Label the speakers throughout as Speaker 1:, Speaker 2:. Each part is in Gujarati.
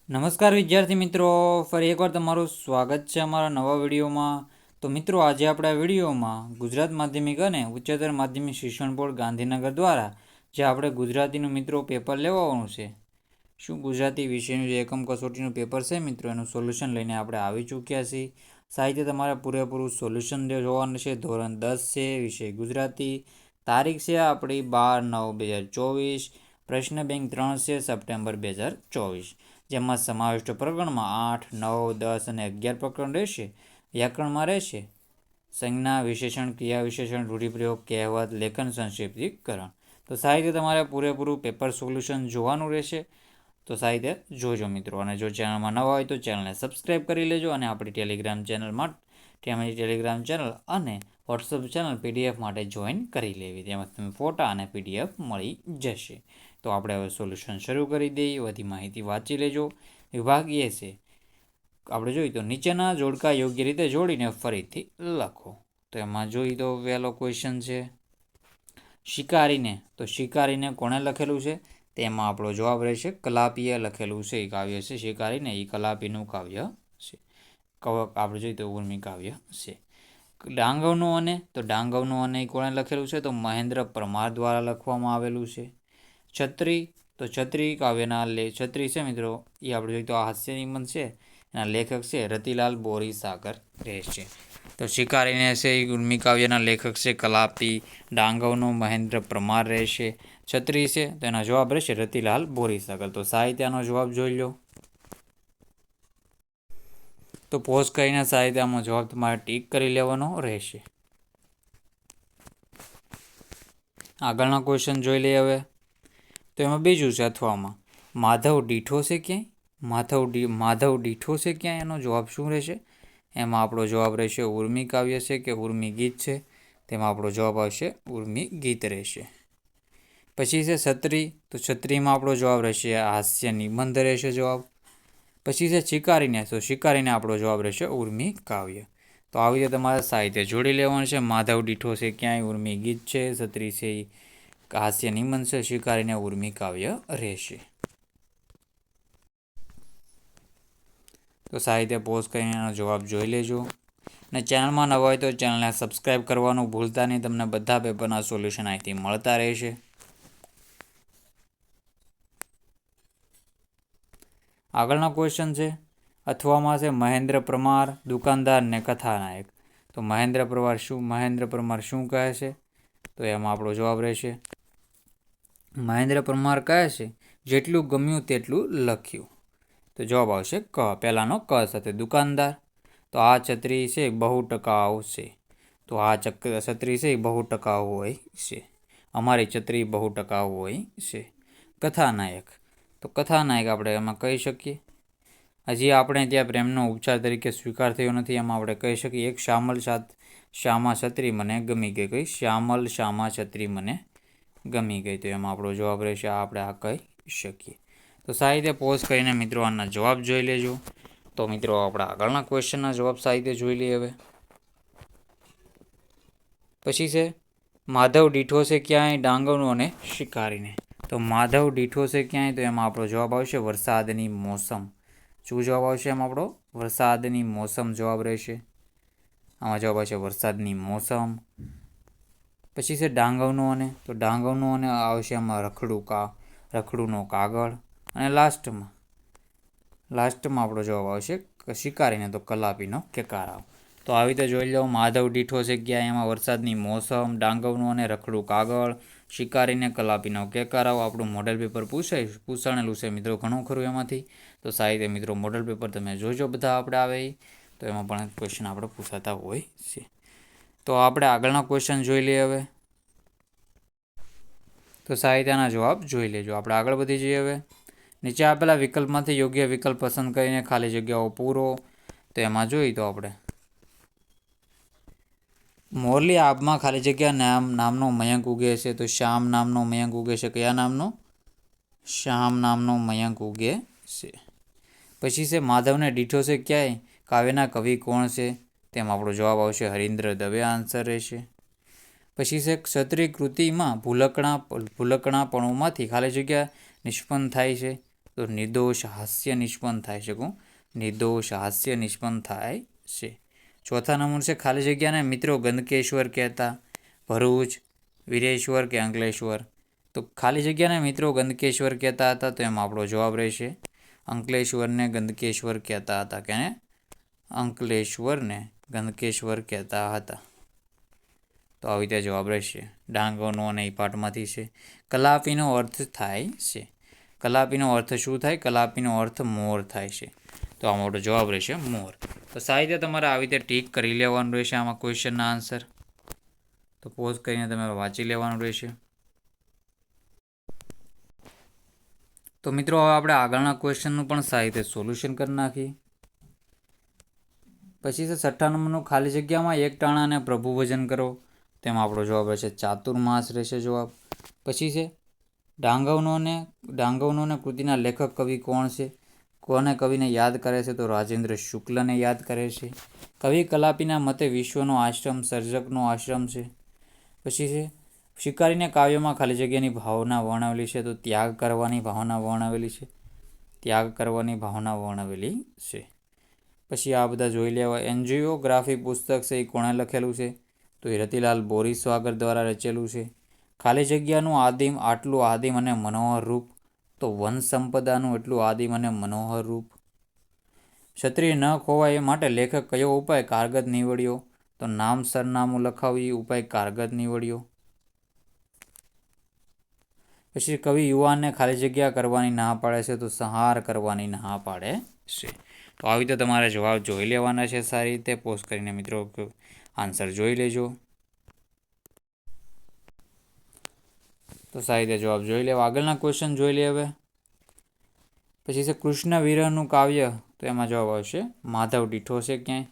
Speaker 1: નમસ્કાર વિદ્યાર્થી મિત્રો, ફરી એકવાર તમારું સ્વાગત છે અમારા નવા વિડીયોમાં. તો મિત્રો, આજે આપણે આ વિડીયોમાં ગુજરાત માધ્યમિક અને ઉચ્ચતર માધ્યમિક શિક્ષણ બોર્ડ ગાંધીનગર દ્વારા જે આપણે ગુજરાતીનું મિત્રો પેપર લેવાનું છે, શું ગુજરાતી વિષયનું જે એકમ કસોટીનું પેપર છે મિત્રો, એનું સોલ્યુશન લઈને આપણે આવી ચૂક્યા છીએ. સાહિત્ય તમારે પૂરેપૂરું સોલ્યુશન જોવાનું છે. ધોરણ 10 છે, વિષય ગુજરાતી. તારીખ છે આપણી 12/9/2024. પ્રશ્ન બેંક 3 છે, સપ્ટેમ્બર 2024. જેમાં સમાવિષ્ટ પ્રકરણમાં 8, 9, 10 અને 11 પ્રકરણ રહેશે. વ્યાકરણમાં રહેશે સંજ્ઞા, વિશેષણ, ક્રિયા વિશેષણ, રૂઢિપ્રયોગ, કહેવત, લેખન, સંક્ષિપ્તીકરણ. તો સાહિત્ય તમારે પૂરેપૂરું પેપર સોલ્યુશન જોવાનું રહેશે. તો સાહિત્ય જોજો મિત્રો. અને જો ચેનલમાં નવા હોય તો ચેનલને સબસ્ક્રાઈબ કરી લેજો. અને આપણી ટેલિગ્રામ ચેનલ અને વોટ્સઅપ ચેનલ PDF માટે જોઈન કરી લેવી. તેમાં તમે ફોટા અને PDF મળી જશે. તો આપણે હવે સોલ્યુશન શરૂ કરી દઈએ. બધી માહિતી વાંચી લેજો. વિભાગ એ છે, આપણે જોઈએ તો નીચેના જોડકા યોગ્ય રીતે જોડીને ફરીથી લખો. તો એમાં જોઈએ તો પહેલો ક્વેશ્ચન છે શિકારીને. તો શિકારીને કોણે લખેલું છે? તેમાં આપણો જવાબ રહેશે કલાપીએ લખેલું છે. એ કાવ્ય છે શિકારીને, એ કલાપીનું કાવ્ય છે. આપણે જોઈએ તો ઉર્મી કાવ્ય છે. ડાંગવનું અને. તો ડાંગવનું અને કોણે લખેલું છે? તો મહેન્દ્ર પરમાર દ્વારા લખવામાં આવેલું છે. છત્રી. તો છત્રી કાવ્યના છત્રી છે મિત્રો, એ આપણે જોઈએ તો આ હાસ્ય નિબંધ છે, એના લેખક છે રતિલાલ બોરીસાગર રહેશે. તો શિકારીને છે એ ઉર્મી કાવ્યના લેખક છે કલાપી. ડાંગવનો મહેન્દ્ર પરમાર રહેશે. છત્રી છે તો એનો જવાબ રહેશે રતિલાલ બોરીસાગર. તો સાહિત્યનો જવાબ જોઈ લો. તો પોઝ કરીને સાહિત્યમાં જવાબ તમારે ટીક કરી લેવાનો રહેશે. આગળના ક્વેશ્ચન જોઈ લઈએ હવે. તો એમાં બીજું છે અથવામાં માધવ દીઠો છે ક્યાંય. માધવ દીઠો છે ક્યાંય, એનો જવાબ શું રહેશે? એમાં આપણો જવાબ રહેશે ઉર્મી કાવ્ય છે કે ઉર્મી ગીત છે. તેમાં આપણો જવાબ આવશે ઉર્મી ગીત રહેશે. પછી છે છત્રી. તો છત્રીમાં આપણો જવાબ રહેશે હાસ્ય નિબંધ રહેશે જવાબ. પછી છે શિકારીને. તો શિકારીને આપણો જવાબ રહેશે ઉર્મી કાવ્ય. તો આવી રીતે તમારે સાહિત્ય જોડી લેવાનું છે. માધવ દીઠો છે ક્યાંય ઉર્મી ગીત છે. છત્રી છે હાસ્ય નિબંધ છે. શિકારીને ઉર્મી કાવ્ય રહેશે. તો સાહિત્ય પોઝ કરીને એનો જવાબ જોઈ લેજો. અને ચેનલમાં નવા હોય તો ચેનલને સબસ્ક્રાઈબ કરવાનું ભૂલતા નહીં. તમને બધા પેપરના સોલ્યુશન અહીંથી મળતા રહેશે. આગળનો ક્વેશ્ચન છે અથવામાં છે મહેન્દ્ર પરમાર, દુકાનદાર ને કથાનાયક. તો મહેન્દ્ર પરમાર શું કહે છે? તો એમાં આપણો જવાબ રહેશે મહેન્દ્ર પરમાર કહે છે જેટલું ગમ્યું તેટલું લખ્યું. તો જવાબ આવશે ક. પહેલાનો ક સાથે દુકાનદાર. તો આ છત્રી છે બહુ ટકાઉ છે. તો આ છત્રી છે બહુ ટકાઉ હોય છે. અમારી છત્રી બહુ ટકાઉ હોય છે. કથાનાયક. તો કથાનાયક આપણે એમાં કહી શકીએ. હજી આપણે ત્યાં પ્રેમનો ઉપચાર તરીકે સ્વીકાર થયો નથી. એમાં આપણે કહી શકીએ એક શ્યામા છત્રી મને ગમી ગઈ. કઈ શ્યામા છત્રી મને ગમી ગઈ. તો એમાં આપણો જવાબ રહેશે આપણે આ કહી શકીએ. તો સાહિત્ય પોઝ કરીને મિત્રો આના જવાબ જોઈ લેજો. તો મિત્રો આપણા આગળના ક્વેશ્ચનના જવાબ સાહિત્ય જોઈ લઈએ હવે. પછી છે માધવ દીઠો છે ક્યાંય, ડાંગરનો અને શિકારીને. તો માધવ દીઠો છે ક્યાંય, તો એમાં આપણો જવાબ આવશે વરસાદની મોસમ. શું જવાબ આવશે? એમાં આપણો વરસાદની મોસમ જવાબ રહેશે. આમાં જવાબ આવશે વરસાદની મોસમ. પછી છે ડાંગરનો અને. તો ડાંગરનો અને આવશે એમાં રખડુનો કાગળ. અને લાસ્ટમાં આપણો જવાબ આવશે શિકારીને. તો કલાપીનો કેકારાવ. તો આવી રીતે જોઈ લો. માધવ દીઠો છે ક્યાંય, એમાં વરસાદની મોસમ, ડાંગરનું અને રખડું કાગળ, શિકારીને કલાપીનો કેકારાવ. આપણું મોડેલ પેપર પૂછાણેલું છે મિત્રો ઘણું ખરું એમાંથી. તો સાહિત્ય મિત્રો મોડેલ પેપર તમે જોજો બધા આપણે આવે તો એમાં પણ ક્વેશ્ચન આપણે પૂછાતા હોય છે. તો આપણે આગળના ક્વેશ્ચન જોઈ લઈએ હવે. તો સાહિત્યના જવાબ જોઈ લેજો. આપણે આગળ વધી જઈએ હવે. નીચે આપેલા વિકલ્પમાંથી યોગ્ય વિકલ્પ પસંદ કરીને ખાલી જગ્યાઓ પૂરો. તો એમાં જોઈએ તો આપણે મોરલી આબમાં ખાલી જગ્યા નામનો મયંક ઉગે છે. તો શ્યામ નામનો મયંક ઉગે છે. કયા નામનો? શ્યામ નામનો મયંક ઉગે છે. પછી છે માધવને દીઠો છે ક્યાંય, કાવ્યના કવિ કોણ છે? તેમાં આપણો જવાબ આવશે હરીન્દ્ર દવે આન્સર રહેશે. પછી છે ક્ષત્રિય કૃતિમાં ભૂલકણાપણુંમાંથી ખાલી જગ્યા નિષ્પન્ન થાય છે. તો તો નિર્દોષ હાસ્ય નિષ્પન્ન થાય છે. નિર્દોષ હાસ્ય નિષ્પન્ન થાય છે. ચોથા નંબર છે ખાલી જગ્યાને મિત્રો ગંદકેશ્વર કહેતા, ભરૂચ, વીરેશ્વર કે અંકલેશ્વર. તો ખાલી જગ્યાને મિત્રો ગંદકેશ્વર કહેતા હતા, તો એમાં આપણો જવાબ રહેશે અંકલેશ્વરને ગંદકેશ્વર કહેતા હતા. કે અંકલેશ્વરને ગંદકેશ્વર કહેતા હતા. તો આવી રીતે જવાબ રહેશે. ડાંગરનો અને એ પાઠમાંથી છે. કલાપીનો અર્થ થાય છે. કલાપીનો અર્થ શું થાય? કલાપીનો અર્થ મોર થાય છે. તો આ મોટો જવાબ રહેશે મોર. તો સાહિત્ય તમારે આવી રીતે ટીક કરી લેવાનું રહેશે આમાં ક્વેશ્ચનના આન્સર. તો પોઝ કરીને તમે વાંચી લેવાનું રહેશે. તો મિત્રો હવે આપણે આગળના ક્વેશ્ચનનું પણ સાહિત્ય સોલ્યુશન કરી નાખીએ. પછી છે 6 નંબરનું ખાલી જગ્યામાં એક ટાણાને પ્રભુ ભજન કરો. તેમાં આપણો જવાબ રહેશે ચાતુર્માસ રહેશે જવાબ. પછી છે ડાંગવનોને કૃતિના લેખક કવિ કોણ છે? કોને કવિને યાદ કરે છે? તો રાજેન્દ્ર શુક્લને યાદ કરે છે. કવિ કલાપીના મતે વિશ્વનો આશ્રમ સર્જકનો આશ્રમ છે. પછી છે શિકારીને કાવ્યમાં ખાલી જગ્યાની ભાવના વર્ણવેલી છે. તો ત્યાગ કરવાની ભાવના વર્ણવેલી છે. ત્યાગ કરવાની ભાવના વર્ણવેલી છે. પછી આ બધા જોઈ લેવા. એન્જિયોગ્રાફી પુસ્તક છે એ કોણે લખેલું છે? તો એ રતિલાલ બોરીસ્વાગર દ્વારા રચેલું છે. ખાલી જગ્યાનું આટલું આદિમ અને મનોહર રૂપ? તો વન સંપદાનું એટલું આદિમ અને મનોહર રૂપ. ક્ષત્રિય ન ખોવાય એ માટે લેખક કયો ઉપાય કારગત નીવડ્યો? તો નામ સરનામું લખાવી ઉપાય કારગત નીવડ્યો. પછી કવિ યુવાનને ખાલી જગ્યા કરવાની ના પાડે છે. તો સંહાર કરવાની ના પાડે છે. તો આવી રીતે તમારે જવાબ જોઈ લેવાના છે સારી રીતે. પોઝ કરીને મિત્રો આન્સર જોઈ લેજો. તો સારી રીતે જવાબ જોઈ લેવા. આગળના ક્વેશ્ચન જોઈ લે હવે. પછી છે કૃષ્ણ વિરહનું કાવ્ય. તો એમાં જવાબ આવશે માધવ દીઠો છે ક્યાંય.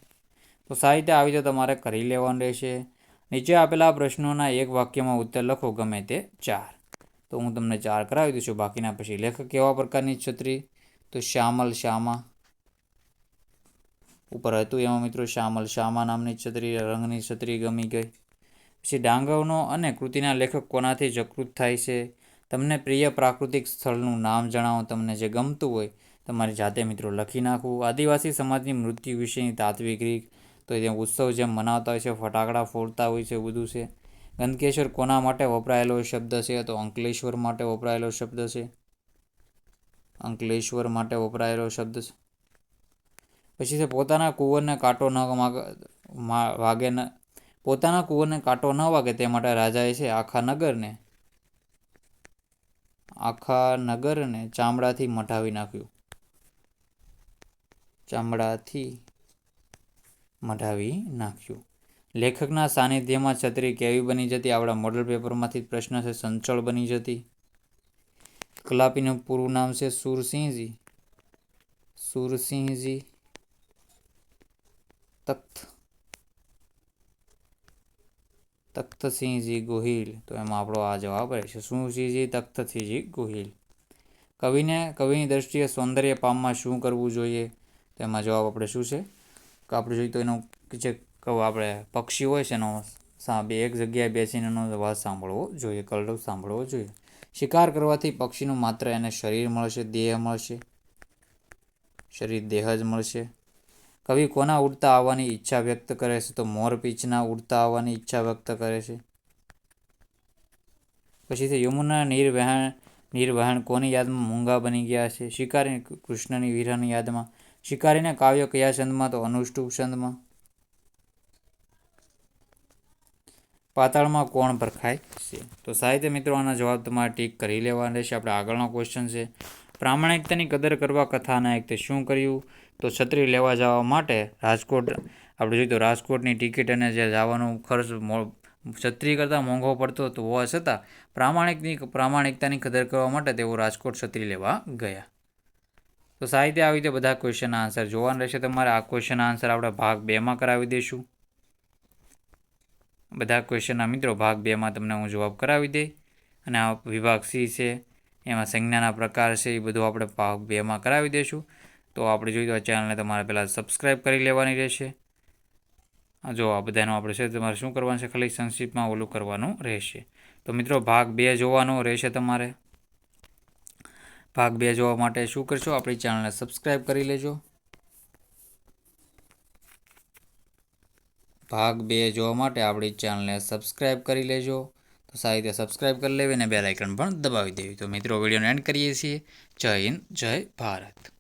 Speaker 1: તો સાહિત્ય આવી રીતે તમારે કરી લેવાનું રહેશે. નીચે આપેલા પ્રશ્નોના એક વાક્યમાં ઉત્તર લખો ગમે તે 4. તો હું તમને 4 કરાવી દઈશું. બાકીના પછી લેખક કેવા પ્રકારની છત્રી? તો શ્યામલ શ્યામા ઉપર હતું એમાં મિત્રો શ્યામલ શ્યામા નામની છત્રી રંગની છત્રી ગમી ગઈ. પછી ડાંગરનો અને કૃતિના લેખક કોનાથી જાગૃત થાય છે? તમને પ્રિય પ્રાકૃતિક સ્થળનું નામ જણાવો. તમને જે ગમતું હોય તમારી જાતે મિત્રો લખી નાખવું. આદિવાસી સમાજની મૃત્યુ વિશેની તાત્વિક રીત. તો એ ઉત્સવ જેમ મનાવતા હોય છે, ફટાકડા ફોડતા હોય છે, બધું છે. ગંદકેશ્વર કોના માટે વપરાયેલો શબ્દ છે? તો અંકલેશ્વર માટે વપરાયેલો શબ્દ છે. અંકલેશ્વર માટે વપરાયેલો શબ્દ છે. પછી છે પોતાના કુંવરને કાંટો ન વાગે પોતાના કુંવરને કાંટો ન વાગે તે માટે રાજાએ છે આખા નગરને ચામડાથી મઢાવી નાખ્યું. ચામડાથી મઢાવી નાખ્યું. લેખકના સાનિધ્યમાં છત્રી કેવી બની જતી? આપણા મોડલ પેપરમાંથી પ્રશ્ન છે. સંચળ બની જતી. કલાપીનું પૂરું નામ છે સુરસિંહજી તખ્તસિંહજી ગોહિલ. તો એમાં આપણો આ જવાબ રહેશે સુરસિંહજી તખ્તસિંહજી ગોહિલ. કવિની દ્રષ્ટિએ સૌંદર્ય પામવા શું કરવું જોઈએ? તો એમાં જવાબ આપણે શું છે કે આપણે જોઈએ તો એનો જે આપણે પક્ષી હોય છે એનો એક જગ્યાએ બેસીને એનો અવાજ સાંભળવો જોઈએ, કલરવ સાંભળવો જોઈએ. શિકાર કરવાથી પક્ષીનું માત્ર એને શરીર મળશે, દેહ મળશે? શરીર દેહ જ મળશે. કવિ કોના ઉડતા આવવાની ઈચ્છા વ્યક્ત કરે છે? તો મોરપીંછના ઉડતા આવવાની ઈચ્છા વ્યક્ત કરે છે. પછી યમુના નીરવહેણ કોની યાદમાં મૂંગા બની ગયા છે? શિકારી કૃષ્ણની વિરહની યાદમાં. શિકારીને કાવ્ય કયા છંદમાં? તો અનુષ્ટુપ છંદમાં. પાતાળમાં કોણ ભરખાય છે? તો સાહિત્ય મિત્રો આના જવાબ તમારે ટીક કરી લેવાના રહેશે. આપણે આગળનો ક્વેશ્ચન છે પ્રામાણિકતાની કદર કરવા કથાનાયકે શું કર્યું? તો છત્રી લેવા જવા માટે રાજકોટ આપણે જોઈએ તો રાજકોટની ટિકિટ અને જે જવાનો ખર્ચ છત્રી કરતાં મોંઘો પડતો તો હોવા છતાં પ્રામાણિકતાની કદર કરવા માટે તેઓ રાજકોટ છત્રી લેવા ગયા. તો સાહિત્ય આવી રીતે બધા ક્વેશ્ચનના આન્સર જોવાના રહેશે તમારે. આ ક્વેશ્ચનના આન્સર આપણે ભાગ 2માં કરાવી દઈશું. બધા ક્વેશ્ચનના મિત્રો ભાગ 2માં તમને હું જવાબ કરાવી દઈ. અને આ વિભાગ સી છે એમાં સંજ્ઞાના પ્રકાર છે એ બધું આપણે ભાગ 2માં કરાવી દઈશું. તો આપણે જોઈએ તો આ ચેનલને તમારે પહેલાં સબસ્ક્રાઈબ કરી લેવાની રહેશે. જો આ બધાનું આપણે છે તમારે શું કરવાનું છે ખાલી સંક્ષિપ્તમાં ઓલું કરવાનું રહેશે. તો મિત્રો ભાગ 2 જોવાનો રહેશે તમારે. ભાગ 2 જોવા માટે શું કરશો? આપણી ચેનલને સબસ્ક્રાઈબ કરી લેજો. ભાગ 2 જોવા માટે આપણી ચેનલને સબસ્ક્રાઈબ કરી લેજો. તો સારી રીતે સબસ્ક્રાઈબ કરી લેવી અને બેલ આઇકન પણ દબાવી દેવી. તો મિત્રો વિડીયોને એન્ડ કરીએ છીએ. જય હિન્દ, જય ભારત.